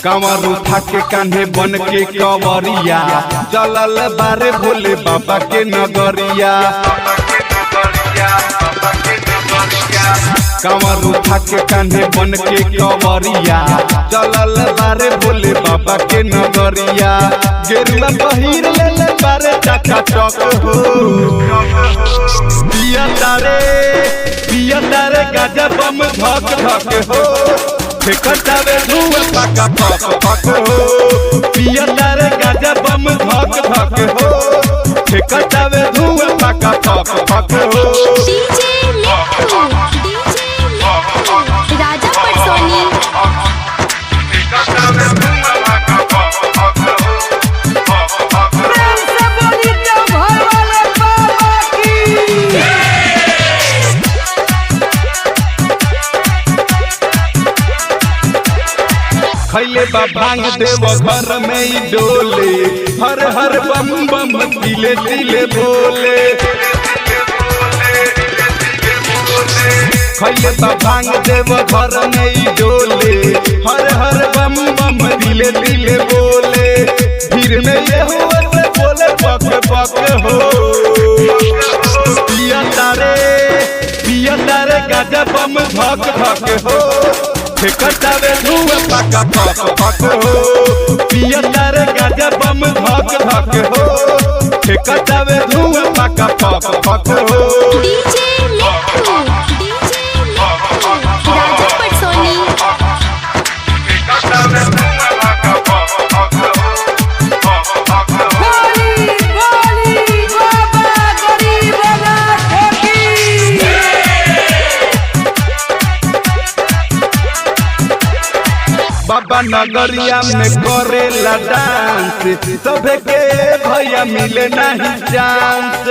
कांवर उठा के कान्हे बन के कंवरिया चलल बारे भोले बाबा के नगरिया। कांवर उठा के कान्हे बन के कंवरिया चलल बारे भोले बाबा के नगरिया। गेरुआ पहिर ले बारे चाचा चौक हो पिया तारे गाजा बम धक धक हो फेंकतावे धुआं पका पक पक हो पिया तारे गाजा बम धक धक हो फेंकतावे धुआं पका पक पक हो। डीजे लिट्टू राजा पटसोनी। खैले बा भांग देव घर में ही डोले हर हर बम बम तिले तिले बोले। खैले बा भांग देव घर में ही डोले हर हर बम बम तिले तिले बोले। भीड़ में ये हुआ से बोले पक पक हो पिया तारे गाजा बम धक धक हो फेंकतावे धुआं पका पक पक हो पिया तारे गाजा बम धक धक हो फेंकतावे धुआं पका पक पक हो। डीजे लिट्टू राजा पटसोनी। बाबा नगरिया में करेला डांस सभे के भैया मिले नहीं चांस।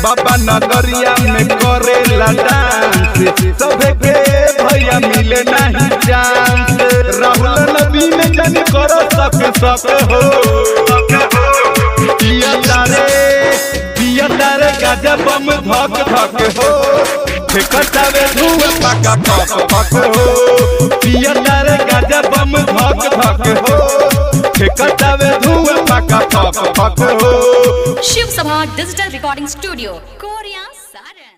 बाबा नगरिया में करेला डांस सभे के भैया मिले नहीं चांस। राहुल नबी में जन करो सक हो पिया तारे गाजा बम धक धक हो फेंकतावे धुआं पका पक पक हो पिया तारे गाजा बम धक धक हो फेंकतावे धुआं पका पक पक हो। शिव सभा डिजिटल रिकॉर्डिंग स्टूडियो कोरिया सारन।